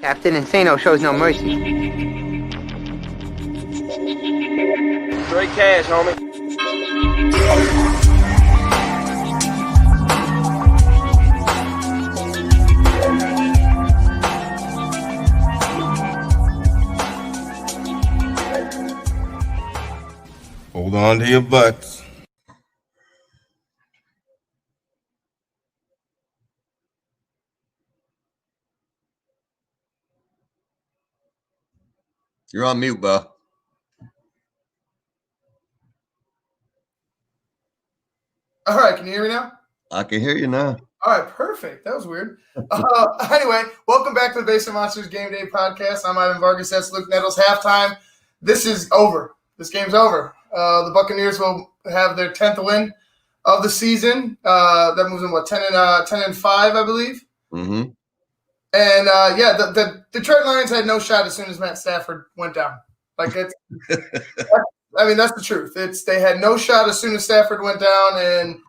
Captain Insano shows no mercy. Straight cash, homie. Hold on to your butts. You're on mute, Bo. All right, can you hear me now? I can hear you now. All right, perfect. That was weird. Anyway, welcome back to the Basement Monsters Game Day podcast. I'm Ivan Vargas. That's Luke Nettles. Halftime. This is over. This game's over. The Buccaneers will have their 10th win of the season. That moves them, 10-5, I believe. Mm-hmm. And, the Detroit Lions had no shot as soon as Matt Stafford went down. Like, that's the truth. They had no shot as soon as Stafford went down, and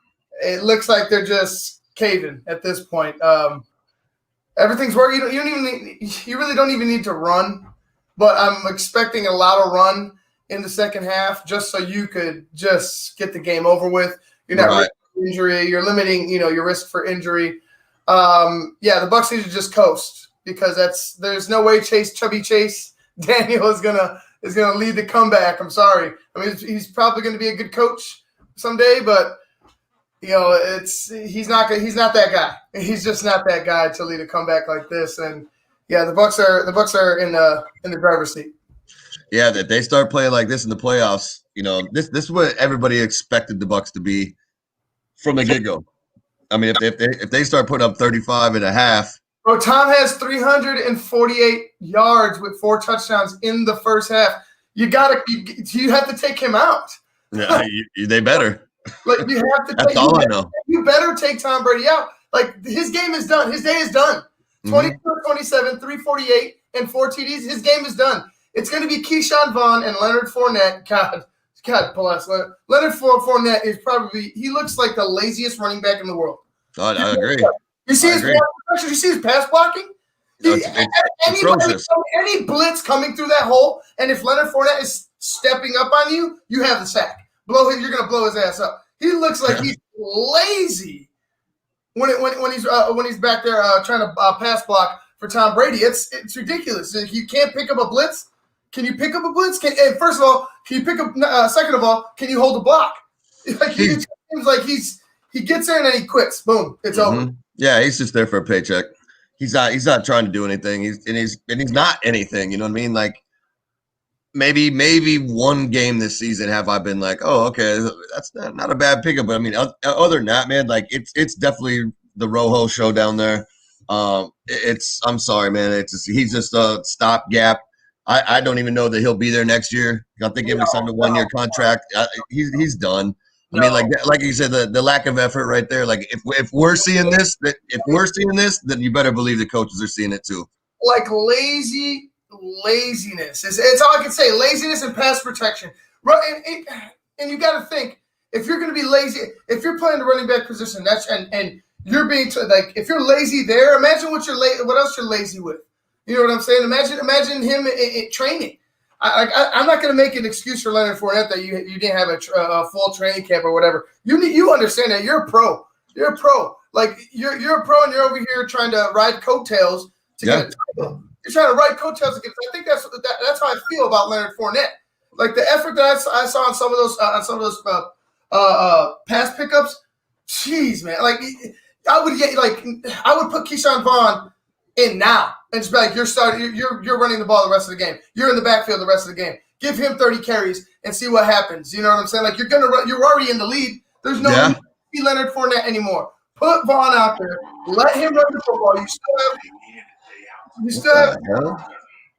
it looks like they're just caving at this point. Everything's working. You really don't even need to run, but I'm expecting a lot of run in the second half just so you could just get the game over with. You're not risking injury. You're limiting, your risk for injury. The Bucs need to just coast because there's no way Chubby Chase Daniel is gonna lead the comeback. I'm sorry. I mean, he's probably going to be a good coach someday, but he's not that guy. He's just not that guy to lead a comeback like this. And the Bucs are in the driver's seat. Yeah, that they start playing like this in the playoffs. This is what everybody expected the Bucs to be from the get-go. I mean, if they start putting up 35 and a half. Bro, Tom has 348 yards with 4 touchdowns in the first half. You have to take him out. Yeah, they better. Like, you have to. That's all I know. You better take Tom Brady out. Like, his game is done. His day is done. 22-27, 348, and 4 TDs. His game is done. It's going to be Keyshawn Vaughn and Leonard Fournette. God bless Leonard. Leonard Fournette is he looks like the laziest running back in the world. God, I agree. You see his pass blocking? Any blitz coming through that hole, and if Leonard Fournette is stepping up on you, you have the sack. You're going to blow his ass up. He looks like he's lazy when he's back there trying to pass block for Tom Brady. It's ridiculous. You can't pick up a blitz. Can you pick up a blitz? First of all, can you pick up? Second of all, can you hold the block? Like, it seems like he gets there and then he quits. Boom, it's over. Yeah, he's just there for a paycheck. He's not trying to do anything. He's not anything. You know what I mean? Like, maybe one game this season have I been like, oh, okay, that's not a bad pickup. But I mean, other than that, man, like it's definitely the Rojo show down there. I'm sorry, man. He's just a stopgap. I don't even know that he'll be there next year. I think him signed a 1-year contract. He's done. I mean, like you said, the lack of effort right there. Like, if we're seeing this, then you better believe the coaches are seeing it too. Like, laziness. It's all I can say. Laziness and pass protection. And you got to think, if you're going to be lazy, if you're playing the running back position, and you're being if you're lazy there, imagine what else you're lazy with. You know what I'm saying? Imagine him in training. I'm not going to make an excuse for Leonard Fournette that you didn't have a full training camp or whatever. You understand that you're a pro. You're a pro. Like, you're a pro, and you're over here trying to ride coattails to get a title. You're trying to ride coattails to get. I think that's how I feel about Leonard Fournette. Like, the effort that I saw on some of those pass pickups. Jeez, man. Like, I would put Keyshawn Vaughn in now and just be like, you're running the ball the rest of the game. You're in the backfield the rest of the game. Give him 30 carries and see what happens. You know what I'm saying? Like, you're already in the lead. There's no need to see Leonard Fournette anymore. Put Vaughn out there. Let him run the football. You still have.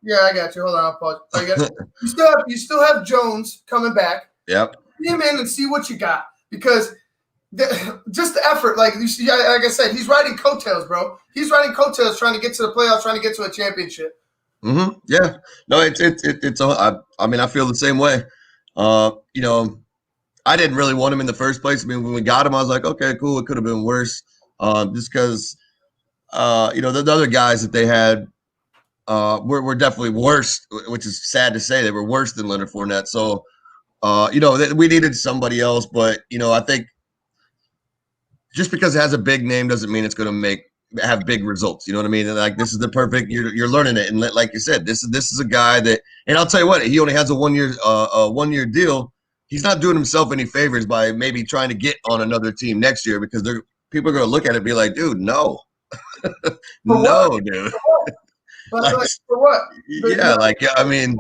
Yeah, I got you. Hold on, I'll pause. You still have Jones coming back. Yep. Get him in and see what you got, because just the effort, like I said, he's riding coattails, bro. He's riding coattails, trying to get to the playoffs, trying to get to a championship. Mm-hmm. Yeah. No, it's. I mean, I feel the same way. I didn't really want him in the first place. I mean, when we got him, I was like, okay, cool. It could have been worse. Just because, the other guys that they had, we're definitely worse, which is sad to say that we're worse than Leonard Fournette. So, we needed somebody else, but I think just because it has a big name doesn't mean it's going to have big results. You know what I mean? And like this is the perfect. You're learning it, and like you said, this is a guy that. And I'll tell you what, he only has a 1 year deal. He's not doing himself any favors by maybe trying to get on another team next year because people are going to look at it and be like, dude, no, no, dude. Like, for what? Yeah, I mean,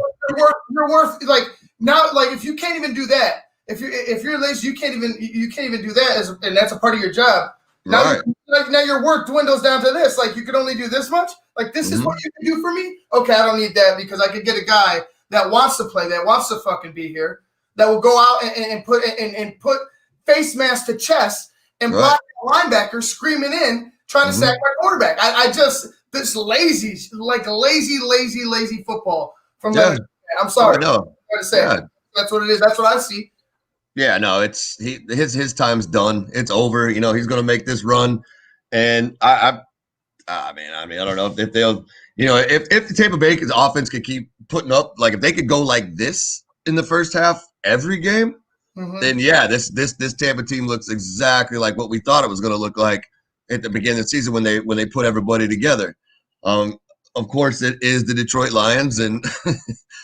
you're worth like now. Like if you can't even do that, if you're lazy, you can't even do that, and that's a part of your job. Now, right. now your work dwindles down to this. Like you could only do this much. Like this is what you can do for me. Okay, I don't need that because I could get a guy that wants to play, that wants to fucking be here, that will go out and put face mask to chest and block linebackers screaming in trying to sack my quarterback. I just. This lazy football from Leonard. I'm sorry. No, to say that's what it is. That's what I see. Yeah, no, his time's done. It's over. He's going to make this run, and I don't know if they'll, if the Tampa Bay's offense could keep putting up, like if they could go like this in the first half every game, then yeah, this Tampa team looks exactly like what we thought it was going to look like at the beginning of the season when they put everybody together. Of course, it is the Detroit Lions, and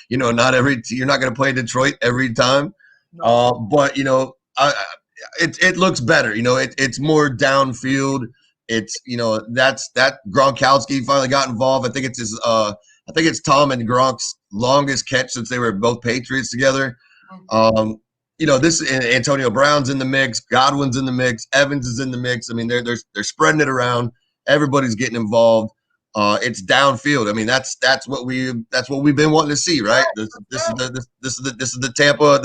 you're not going to play Detroit every time. No. But it looks better. It's more downfield. It's that Gronkowski finally got involved. I think it's Tom and Gronk's longest catch since they were both Patriots together. This Antonio Brown's in the mix, Godwin's in the mix, Evans is in the mix. I mean, they're spreading it around. Everybody's getting involved. It's downfield. I mean, that's what we've been wanting to see, right? This is the Tampa,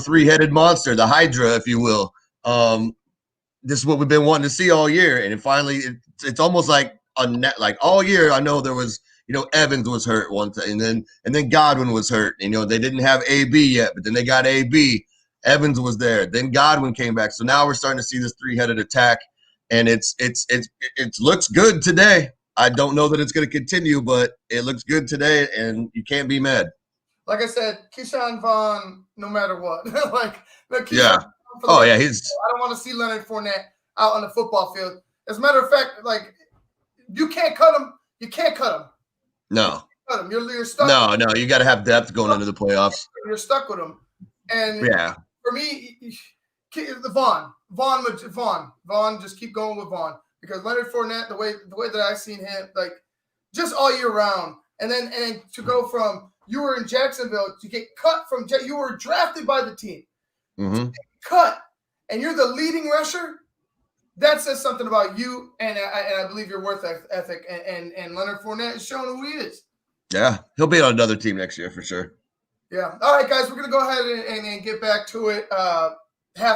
three-headed monster, the Hydra, if you will. This is what we've been wanting to see all year, and finally, it's almost like all year. I know there was. Evans was hurt one time, and then Godwin was hurt. They didn't have AB yet, but then they got AB. Evans was there. Then Godwin came back. So now we're starting to see this three-headed attack, and it looks good today. I don't know that it's going to continue, but it looks good today, and you can't be mad. Like I said, Keyshawn Vaughn, no matter what. Yeah. Oh, yeah. I don't want to see Leonard Fournette out on the football field. As a matter of fact, you can't cut him. You can't cut him. No. You're stuck. No. You got to have depth going into the playoffs. You're stuck with him. And yeah, for me, Vaughn, just keep going with Vaughn because Leonard Fournette, the way that I've seen him, just all year round, and then to go from you were in Jacksonville to get cut from you were drafted by the team, cut, and you're the leading rusher. That says something about you, and I believe your work ethic. And Leonard Fournette is showing who he is. Yeah, he'll be on another team next year for sure. Yeah. All right, guys, we're gonna go ahead and get back to it.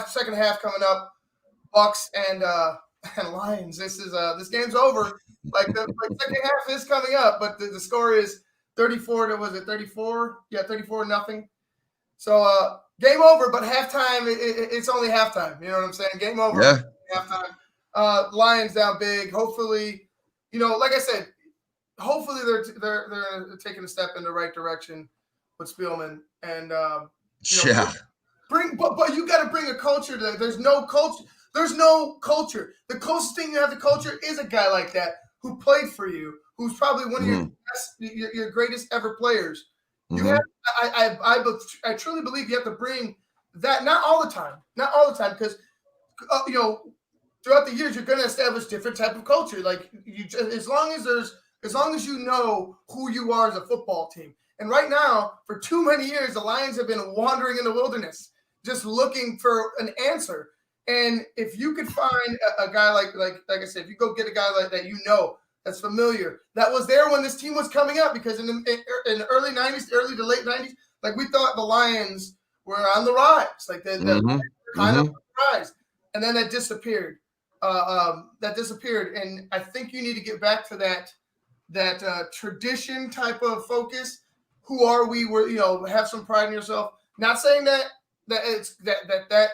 Second half coming up. Bucs and Lions. This game's over. The second half is coming up, but the score is 34. Was it 34? Yeah, 34-0. So game over, but halftime. It's only halftime. You know what I'm saying? Game over. Yeah. Halftime. Lions down big. Hopefully, like I said, hopefully they're taking a step in the right direction with Spielman and but you got to bring a culture to. There's no culture. The closest thing you have to culture is a guy like that who played for you, who's probably one of your best, your greatest ever players. You have. I truly believe you have to bring that. Not all the time, because throughout the years, you're going to establish different type of culture. As long as you know who you are as a football team. And right now, for too many years, the Lions have been wandering in the wilderness, just looking for an answer. And if you could find a guy like I said, if you go get a guy like that, that's familiar, that was there when this team was coming up, because in the early 90s, early to late 90s, we thought the Lions were on the rise, kind of rise, and then that disappeared. And I think you need to get back to that tradition type of focus. Who are we? Have some pride in yourself. Not saying that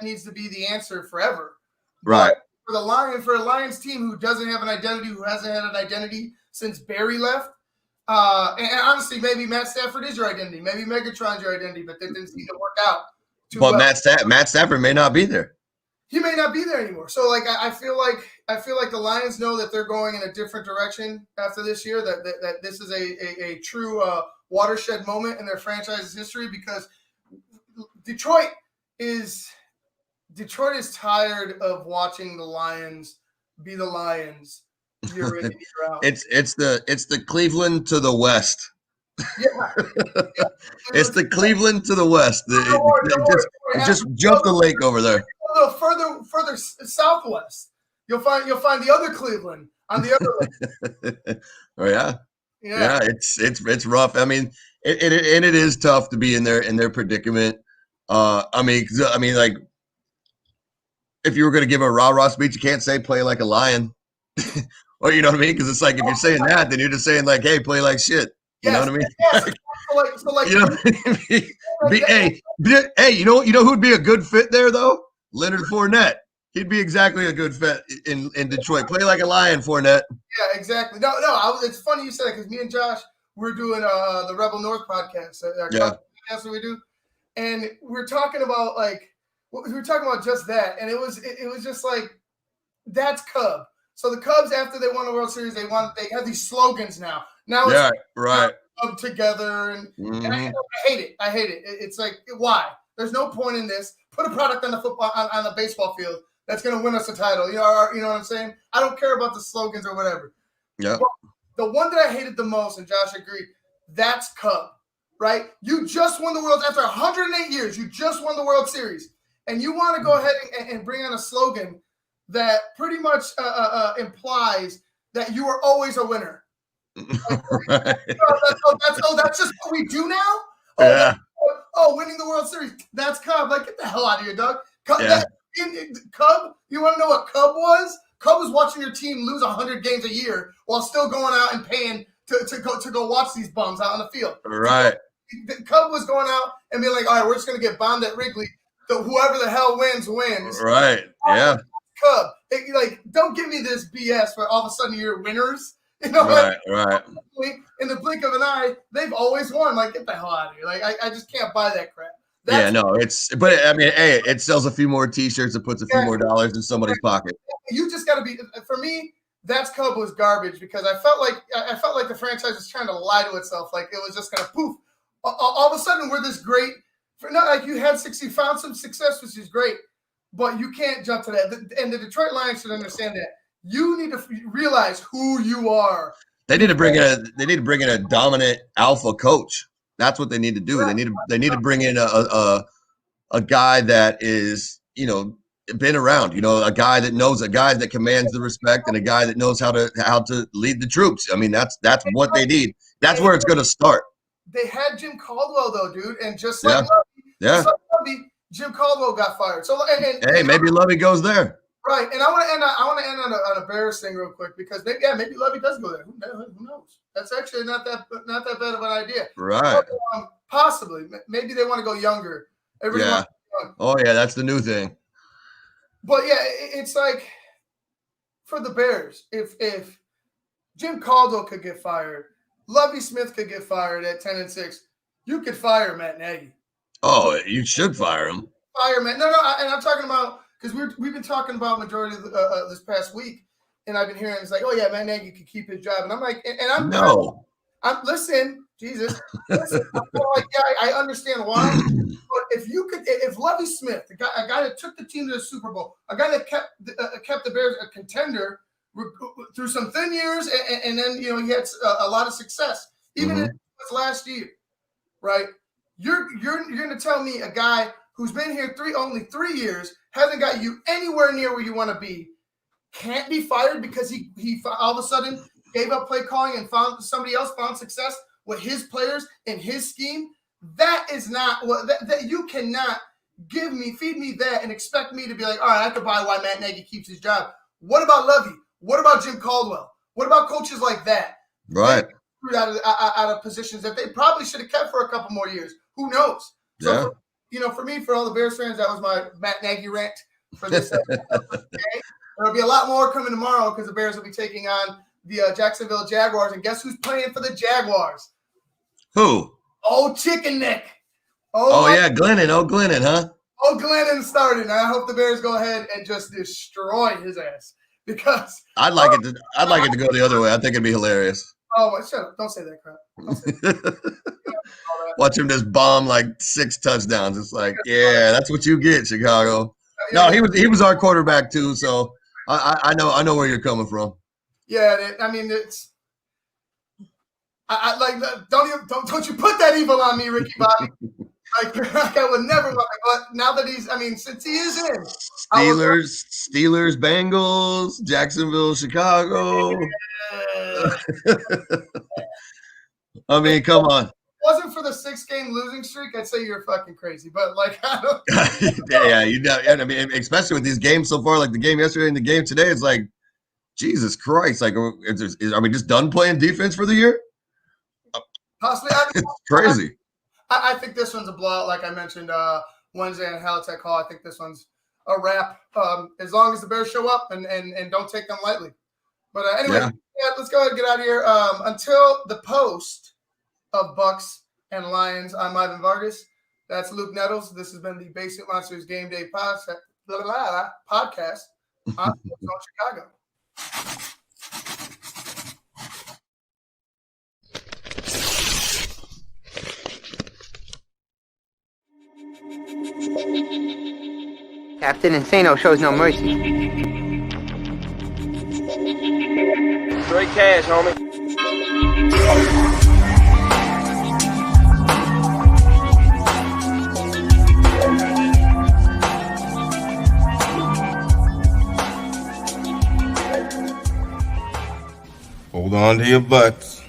needs to be the answer forever, right? But for a Lions team who doesn't have an identity, who hasn't had an identity since Barry left, And honestly, maybe Matt Stafford is your identity. Maybe Megatron's your identity, but that didn't seem to work out too But well. Matt Stafford may not be there. He may not be there anymore. So like I feel like the Lions know that they're going in a different direction after this year. That this is a true watershed moment in their franchise's history, because Detroit is tired of watching the Lions be the Lions year in and year out. It's the Cleveland to the West. Yeah. It's the Cleveland to the West. Just jump the lake over there. A little further southwest, you'll find the other Cleveland on the other. Oh yeah. It's rough. I mean, it is tough to be in their predicament. I mean, like, if you were going to give a rah-rah speech, you can't say play like a lion. Or, you know what I mean? Because it's like, if you're saying that, then you're just saying like, hey, play like shit. You know what I mean? Yes. So like, you know what I mean? Hey, you know who'd be a good fit there though? Leonard Fournette. He'd be exactly a good fit in Detroit. Play like a lion, Fournette. Yeah, exactly. No. It's funny you said it, because me and Josh, we're doing the Rebel North podcast. Podcast that we do, and we're talking about just that, and it was just like, that's Cub. So the Cubs, after they won the World Series, they have these slogans now. Now it's right. Cub together, and I hate it. It's like, why? There's no point in this. Put a product on the football on the baseball field that's going to win us a title. You know what I'm saying? I don't care about the slogans or whatever. Yeah. The one that I hated the most, and Josh agreed, that's Cub, right? You just won the World after 108 years. You just won the World Series, and you want to go ahead and bring on a slogan that pretty much implies that you are always a winner. Like, that's just what we do now. Winning the World Series, that's Cub. Like, get the hell out of here, dog. Cub, Cub, you want to know what Cub was? Cub was watching your team lose 100 games a year while still going out and paying to go watch these bums out on the field. Right. Cub was going out and being like, all right, we're just going to get bombed at Wrigley. So whoever the hell wins. Right. Yeah. Cub. Don't give me this BS where all of a sudden you're winners. You know, right. In the blink of an eye, they've always won. Like, get the hell out of here. Like, I just can't buy that crap. But I mean, hey, it sells a few more T-shirts. It puts a few more dollars in somebody's pocket. You just got to be. For me, that's Cub was garbage, because I felt like the franchise was trying to lie to itself. Like, it was just gonna poof. All of a sudden, we're this great. You had found some success, which is great, but you can't jump to that. And the Detroit Lions should understand that. You need to realize who you are. They need to bring in a dominant alpha coach. That's what they need to do. Right. They need to bring in a guy that is, been around, a guy that commands the respect, and a guy that knows how to lead the troops. I mean, that's what they need. That's where it's going to start. They had Jim Caldwell though, dude, and just like Lovey, Jim Caldwell got fired. So maybe Lovey goes there. Right, and I want to end on a Bears thing real quick, because maybe Lovey does go there. Who knows? That's actually not that bad of an idea. Right. But, possibly, maybe they want to go younger. Oh yeah, that's the new thing. But yeah, it's like, for the Bears, if Jim Caldwell could get fired, Lovie Smith could get fired at 10-6, you could fire Matt Nagy. Oh, you should fire him. Fire Matt. No, and I'm talking about. Because we've been talking about majority of this past week, and I've been hearing it's like, oh yeah, Matt Nagy could keep his job, and I'm like, Jesus, listen, I'm like, yeah, I understand why, but if Lovie Smith, a guy that took the team to the Super Bowl, a guy that kept the Bears a contender through some thin years, and then he had a lot of success, even in his last year, right? You're going to tell me a guy who's been here only 3 years, hasn't got you anywhere near where you want to be, can't be fired because he all of a sudden gave up play calling and somebody else found success with his players and his scheme? That is not what that you cannot feed me that and expect me to be like, all right, I could buy why Matt Nagy keeps his job. What about Lovey? What about Jim Caldwell? What about coaches like that? Right. Out of positions that they probably should have kept for a couple more years. Who knows? So for me, for all the Bears fans, that was my Matt Nagy rant for this episode. Okay? There'll be a lot more coming tomorrow, because the Bears will be taking on the Jacksonville Jaguars, and guess who's playing for the Jaguars? Who? Old Chicken Neck. Yeah, Glennon. Oh, Glennon, huh? Oh, Glennon started. I hope the Bears go ahead and just destroy his ass because I'd like it to go the other way. I think it'd be hilarious. Oh, shut up! Don't say that crap. Don't say that. Watch him just bomb like 6 touchdowns. It's like, yeah, that's what you get, Chicago. No, he was our quarterback too, so I know where you're coming from. Yeah, I mean it's. I like don't you put that evil on me, Ricky Bobby. Like I would never. But now that since he is in Steelers, Bengals, Jacksonville, Chicago. I mean, come on. If it wasn't for the 6-game losing streak, I'd say you're fucking crazy. But like, I don't. Yeah, I mean, especially with these games so far, like the game yesterday and the game today, it's like, Jesus Christ! Like, are we just done playing defense for the year? Possibly. It's crazy. I think this one's a blowout, like I mentioned Wednesday on Halitech Hall. I think this one's a wrap. As long as the Bears show up and don't take them lightly. But anyway, let's go ahead and get out of here. Until the post of Bucs and Lions, I'm Ivan Vargas. That's Luke Nettles. This has been the Basic Monsters Game Day podcast on SportsZone Chicago. Captain Insano shows no mercy. Straight cash, homie. Hold on to your butts.